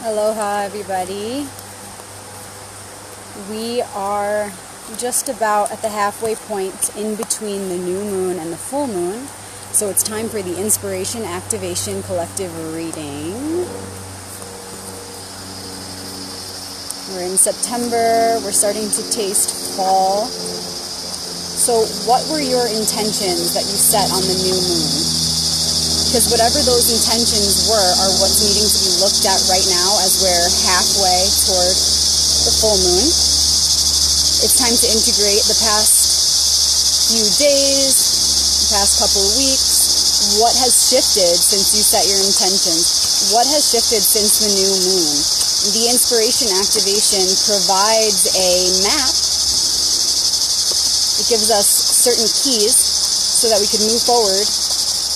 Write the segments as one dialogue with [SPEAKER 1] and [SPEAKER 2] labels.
[SPEAKER 1] Aloha, everybody. We are just about at the halfway point in between the new moon and the full moon. So it's time for the Inspiration Activation Collective reading. We're in September. We're starting to taste fall. So what were your intentions that you set on the new moon? Because whatever those intentions were are what's needing to be looked at right now as we're halfway toward the full moon. It's time to integrate the past few days, the past couple of weeks. What has shifted since you set your intentions? What has shifted since the new moon? The Inspiration Activation provides a map. It gives us certain keys so that we can move forward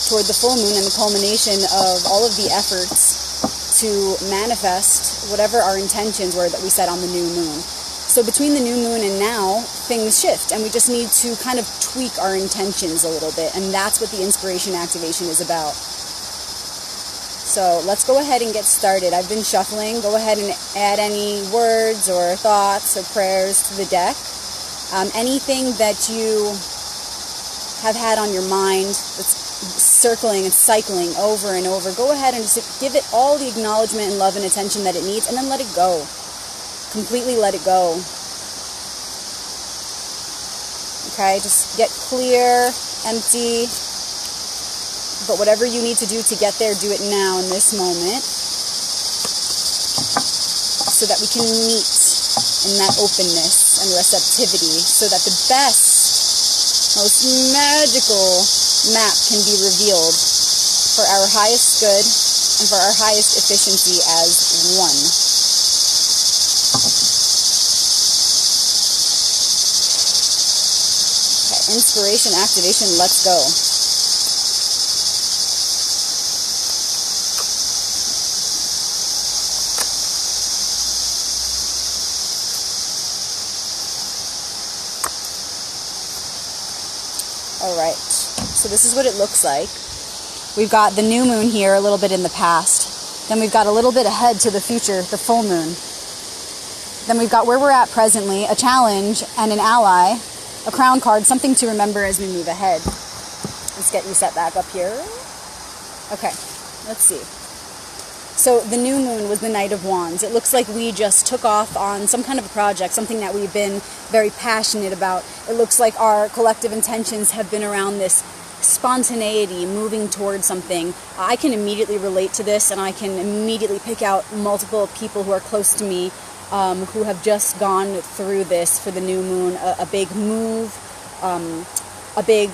[SPEAKER 1] toward the full moon and the culmination of all of the efforts to manifest whatever our intentions were that we set on the new moon. So between the new moon and now, things shift, and we just need to kind of tweak our intentions a little bit, and that's what the Inspiration Activation is about. So let's go ahead and get started. I've been shuffling. Go ahead and add any words or thoughts or prayers to the deck. Anything that you have had on your mind that's circling and cycling over and over, go ahead and just give it all the acknowledgement and love and attention that it needs, and then let it go. Completely let it go. Okay, just get clear, empty. But whatever you need to do to get there, do it now in this moment, so that we can meet in that openness and receptivity, so that the best, most magical map can be revealed for our highest good and for our highest efficiency as one. Okay, Inspiration Activation, let's go. Alright, so this is what it looks like. We've got the new moon here a little bit in the past. Then we've got a little bit ahead to the future, the full moon. Then we've got where we're at presently, a challenge and an ally, a crown card, something to remember as we move ahead. Let's get you set back up here. Okay, let's see. So the new moon was the Knight of Wands. It looks like we just took off on some kind of a project, something that we've been very passionate about. It looks like our collective intentions have been around this spontaneity, moving towards something. I can immediately relate to this, and I can immediately pick out multiple people who are close to me who have just gone through this for the new moon, a big move, a big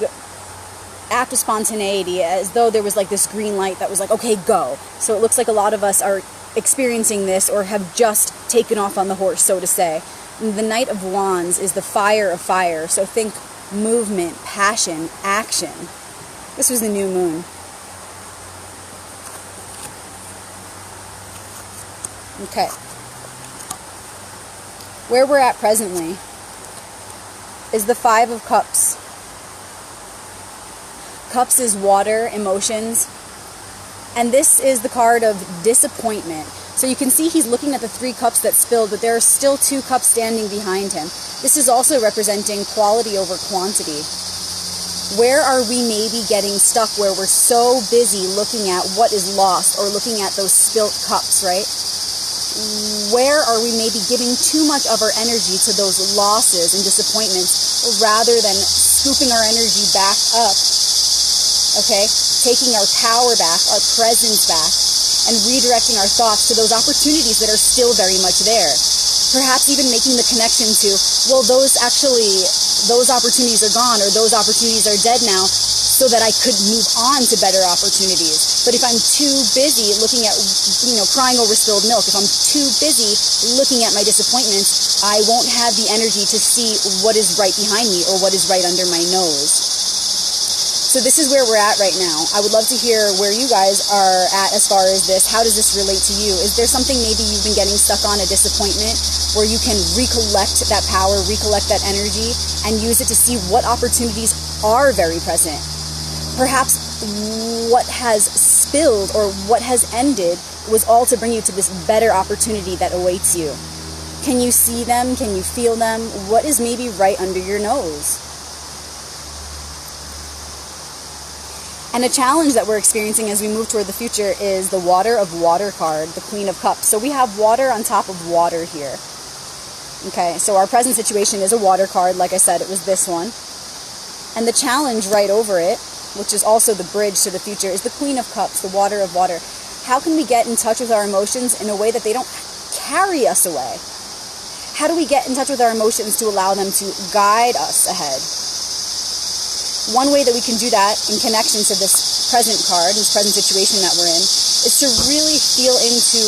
[SPEAKER 1] act of spontaneity, as though there was like this green light that was like, okay, go. So it looks like a lot of us are experiencing this or have just taken off on the horse, so to say. And the Knight of Wands is the fire of fire. So think movement, passion, action. This was the new moon. Okay. Where we're at presently is the Five of Cups. Cups is water, emotions, and this is the card of disappointment. So you can see he's looking at the 3 cups that spilled, but there are still 2 cups standing behind him. This is also representing quality over quantity. Where are we maybe getting stuck where we're so busy looking at what is lost or looking at those spilt cups, right? Where are we maybe giving too much of our energy to those losses and disappointments rather than scooping our energy back up? Okay, taking our power back, our presence back, and redirecting our thoughts to those opportunities that are still very much there. Perhaps even making the connection to, well, those opportunities are gone, or those opportunities are dead now, so that I could move on to better opportunities. But if I'm too busy looking at, crying over spilled milk, if I'm too busy looking at my disappointments, I won't have the energy to see what is right behind me or what is right under my nose. So this is where we're at right now. I would love to hear where you guys are at as far as this. How does this relate to you? Is there something maybe you've been getting stuck on, a disappointment, where you can recollect that power, recollect that energy, and use it to see what opportunities are very present? Perhaps what has spilled or what has ended was all to bring you to this better opportunity that awaits you. Can you see them? Can you feel them? What is maybe right under your nose? And a challenge that we're experiencing as we move toward the future is the Water of Water card, the Queen of Cups. So we have water on top of water here. Okay, so our present situation is a water card. Like I said, it was this one. And the challenge right over it, which is also the bridge to the future, is the Queen of Cups, the Water of Water. How can we get in touch with our emotions in a way that they don't carry us away? How do we get in touch with our emotions to allow them to guide us ahead? One way that we can do that in connection to this present card, this present situation that we're in, is to really feel into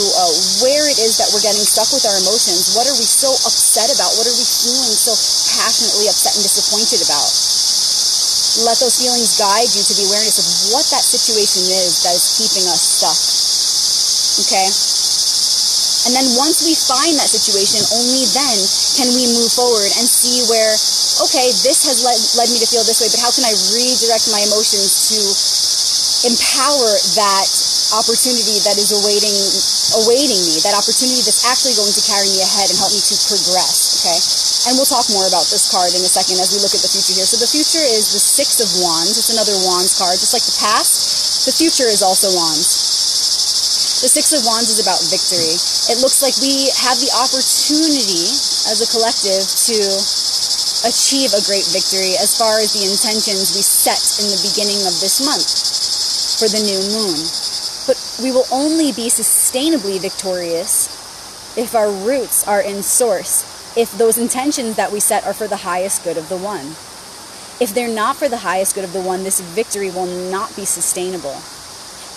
[SPEAKER 1] where it is that we're getting stuck with our emotions. What are we so upset about? What are we feeling so passionately upset and disappointed about? Let those feelings guide you to the awareness of what that situation is that is keeping us stuck. Okay? And then once we find that situation, only then can we move forward and see where, okay, this has led me to feel this way, but how can I redirect my emotions to empower that opportunity that is awaiting me, that opportunity that's actually going to carry me ahead and help me to progress, okay? And we'll talk more about this card in a second as we look at the future here. So the future is the Six of Wands. It's another Wands card. Just like the past, the future is also Wands. The Six of Wands is about victory. It looks like we have the opportunity as a collective to achieve a great victory as far as the intentions we set in the beginning of this month for the new moon. But we will only be sustainably victorious if our roots are in source, if those intentions that we set are for the highest good of the one. If they're not for the highest good of the one, this victory will not be sustainable.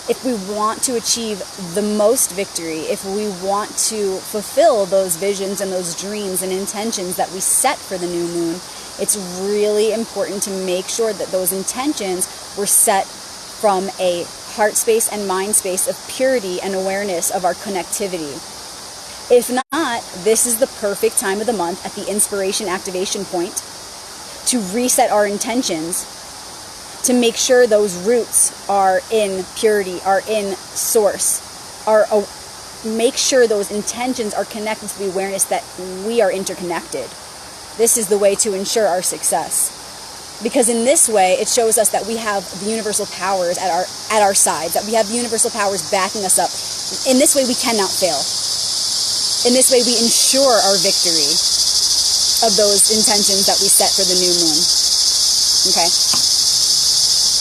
[SPEAKER 1] If we want to achieve the most victory, if we want to fulfill those visions and those dreams and intentions that we set for the new moon, it's really important to make sure that those intentions were set from a heart space and mind space of purity and awareness of our connectivity. If not, this is the perfect time of the month at the inspiration activation point to reset our intentions, to make sure those roots are in purity, are in source, make sure those intentions are connected to the awareness that we are interconnected. This is the way to ensure our success. Because in this way, it shows us that we have the universal powers at our sides, that we have the universal powers backing us up. In this way, we cannot fail. In this way, we ensure our victory of those intentions that we set for the new moon. Okay?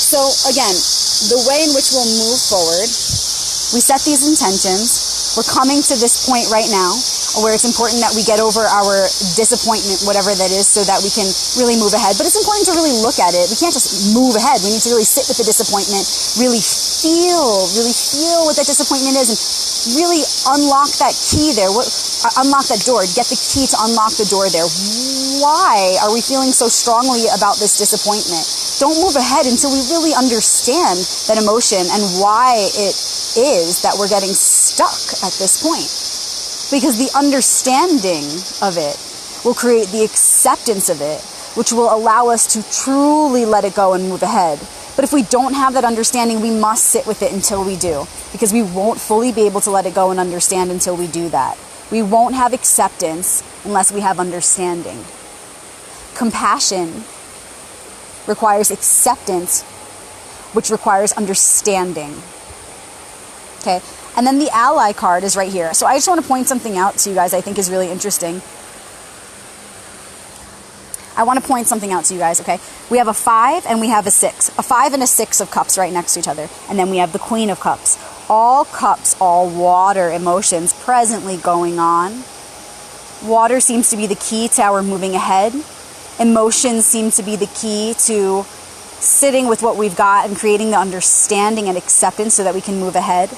[SPEAKER 1] So again, the way in which we'll move forward, we set these intentions. We're coming to this point right now where it's important that we get over our disappointment, whatever that is, so that we can really move ahead. But it's important to really look at it. We can't just move ahead. We need to really sit with the disappointment, really feel what that disappointment is, and really unlock that key there. Unlock that door. Get the key to unlock the door there. Why are we feeling so strongly about this disappointment? Don't move ahead until we really understand that emotion and why it is that we're getting stuck at this point. Because the understanding of it will create the acceptance of it, which will allow us to truly let it go and move ahead. But if we don't have that understanding, we must sit with it until we do, because we won't fully be able to let it go and understand until we do that. We won't have acceptance unless we have understanding. Compassion requires acceptance, which requires understanding. Okay? And then the ally card is right here. So I just want to point something out to you guys I think is really interesting. I want to point something out to you guys, okay? We have a 5 and we have a 6. A 5 and a 6 of cups right next to each other. And then we have the Queen of Cups. All cups, all water emotions presently going on. Water seems to be the key to our moving ahead. Emotions seem to be the key to sitting with what we've got and creating the understanding and acceptance so that we can move ahead.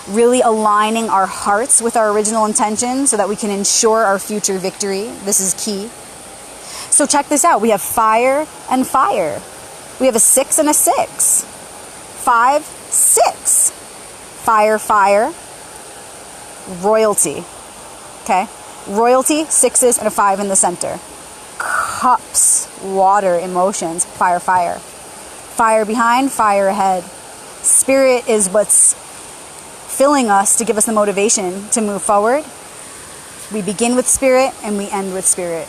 [SPEAKER 1] Really aligning our hearts with our original intention so that we can ensure our future victory. This is key. So check this out. We have fire and fire. We have a 6 and a 6. 5, 6. Fire, fire. Royalty. Okay? Royalty, 6s, and a 5 in the center. Cups, water, emotions, fire, fire. Fire behind, fire ahead. Spirit is what's filling us to give us the motivation to move forward. We begin with spirit and we end with spirit.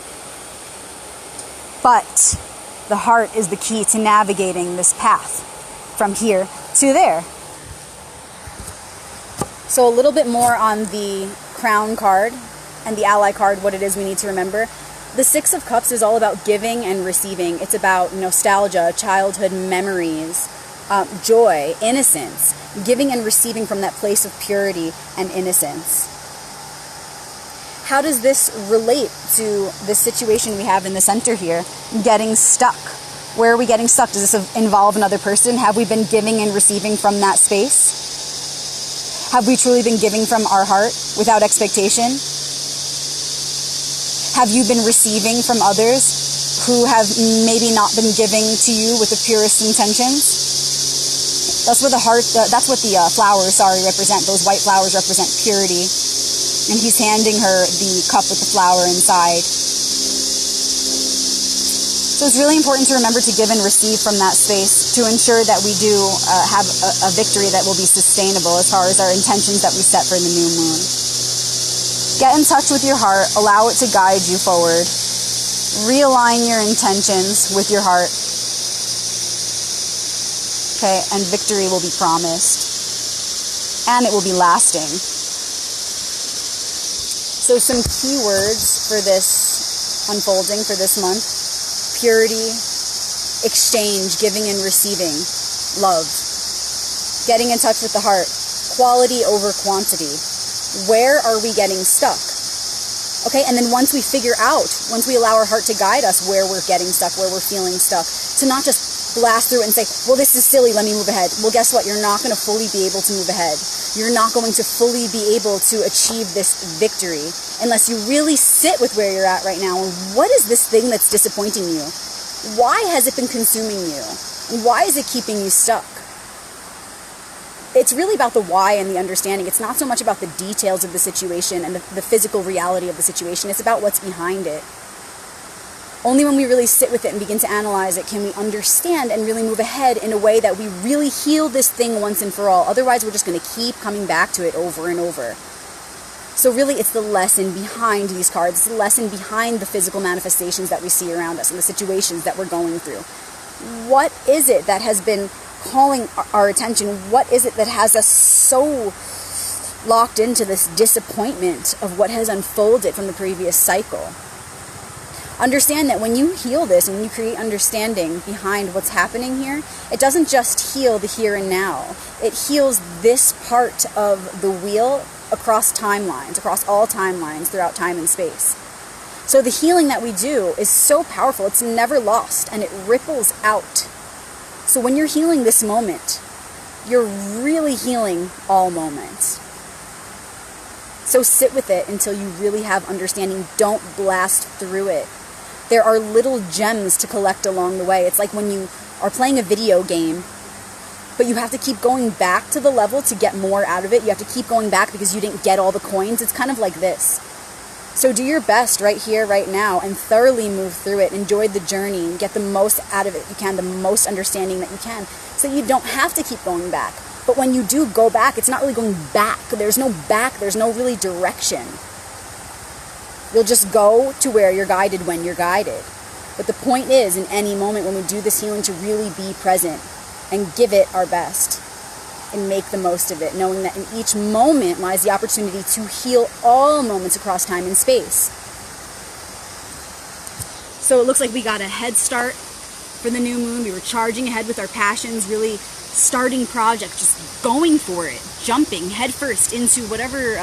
[SPEAKER 1] But the heart is the key to navigating this path from here to there. So a little bit more on the Crown card and the Ally card, what it is we need to remember. The Six of Cups is all about giving and receiving. It's about nostalgia, childhood memories, joy, innocence, giving and receiving from that place of purity and innocence. How does this relate to the situation we have in the center here, getting stuck? Where are we getting stuck? Does this involve another person? Have we been giving and receiving from that space? Have we truly been giving from our heart without expectation? Have you been receiving from others who have maybe not been giving to you with the purest intentions? That's what the heart, that's what the flowers, represent. Those white flowers represent purity. And he's handing her the cup with the flower inside. So it's really important to remember to give and receive from that space to ensure that we do have a victory that will be sustainable as far as our intentions that we set for the new moon. Get in touch with your heart, allow it to guide you forward. Realign your intentions with your heart. Okay, and victory will be promised. And it will be lasting. So some keywords for this unfolding, for this month: purity, exchange, giving and receiving, love. Getting in touch with the heart, quality over quantity. Where are we getting stuck? Okay, and then once we figure out, once we allow our heart to guide us where we're getting stuck, where we're feeling stuck, to not just blast through it and say, well, this is silly, let me move ahead. Well, guess what? You're not going to fully be able to move ahead. You're not going to fully be able to achieve this victory unless you really sit with where you're at right now. And what is this thing that's disappointing you? Why has it been consuming you? And why is it keeping you stuck? It's really about the why and the understanding. It's not so much about the details of the situation and the physical reality of the situation. It's about what's behind it. Only when we really sit with it and begin to analyze it can we understand and really move ahead in a way that we really heal this thing once and for all. Otherwise, we're just going to keep coming back to it over and over. So really, it's the lesson behind these cards. It's the lesson behind the physical manifestations that we see around us and the situations that we're going through. What is it that has been calling our attention? What is it that has us so locked into this disappointment of what has unfolded from the previous cycle? Understand that when you heal this and when you create understanding behind what's happening here, it doesn't just heal the here and now. It heals this part of the wheel across timelines, across all timelines throughout time and space. So the healing that we do is so powerful. It's never lost and it ripples out. So when you're healing this moment, you're really healing all moments. So sit with it until you really have understanding. Don't blast through it. There are little gems to collect along the way. It's like when you are playing a video game, but you have to keep going back to the level to get more out of it. You have to keep going back because you didn't get all the coins. It's kind of like this. So do your best right here, right now, and thoroughly move through it. Enjoy the journey and get the most out of it you can, the most understanding that you can, so you don't have to keep going back. But when you do go back, it's not really going back. There's no back. There's no really direction. You'll just go to where you're guided when you're guided. But the point is, in any moment when we do this healing, to really be present and give it our best and make the most of it, knowing that in each moment lies the opportunity to heal all moments across time and space. So it looks like we got a head start for the new moon. We were charging ahead with our passions, really starting projects, just going for it, jumping headfirst into whatever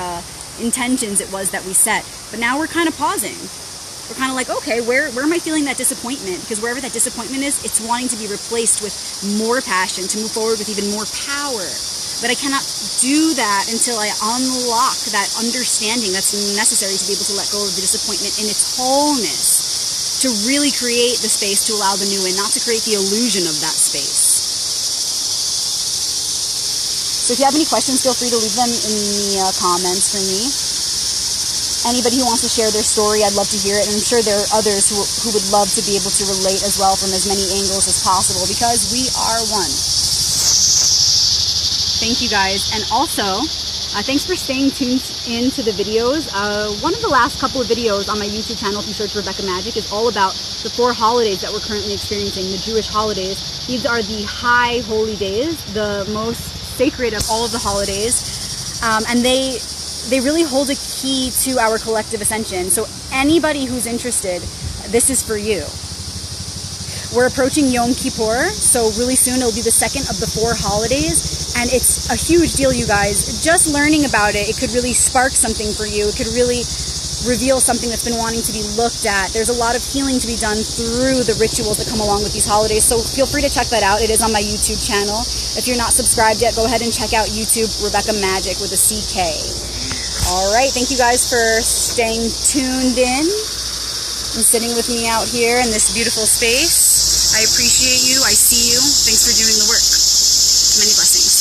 [SPEAKER 1] intentions it was that we set. But now we're kind of pausing. We're kind of like, okay, where am I feeling that disappointment? Because wherever that disappointment is, it's wanting to be replaced with more passion, to move forward with even more power. But I cannot do that until I unlock that understanding that's necessary to be able to let go of the disappointment in its wholeness, to really create the space to allow the new in, not to create the illusion of that space. So if you have any questions, feel free to leave them in the comments for me. Anybody who wants to share their story, I'd love to hear it. And I'm sure there are others who would love to be able to relate as well from as many angles as possible, because we are one. Thank you guys. And also, Thanks for staying tuned into the videos. One of the last couple of videos on my YouTube channel, if you search Rebecca Magic, is all about the 4 holidays that we're currently experiencing, the Jewish holidays. These are the high holy days, the most sacred of all of the holidays, and they really hold a key to our collective ascension. So anybody who's interested, this is for you. We're approaching Yom Kippur, so really soon it'll be the second of the 4 holidays, and it's a huge deal, you guys. Just learning about it, it could really spark something for you. It could really reveal something that's been wanting to be looked at. There's a lot of healing to be done through the rituals that come along with these holidays, so feel free to check that out. It is on my YouTube channel. If you're not subscribed yet, go ahead and check out YouTube Rebecca Magic with a CK. All right, thank you guys for staying tuned in and sitting with me out here in this beautiful space. I appreciate you. I see you. Thanks for doing the work. Many blessings.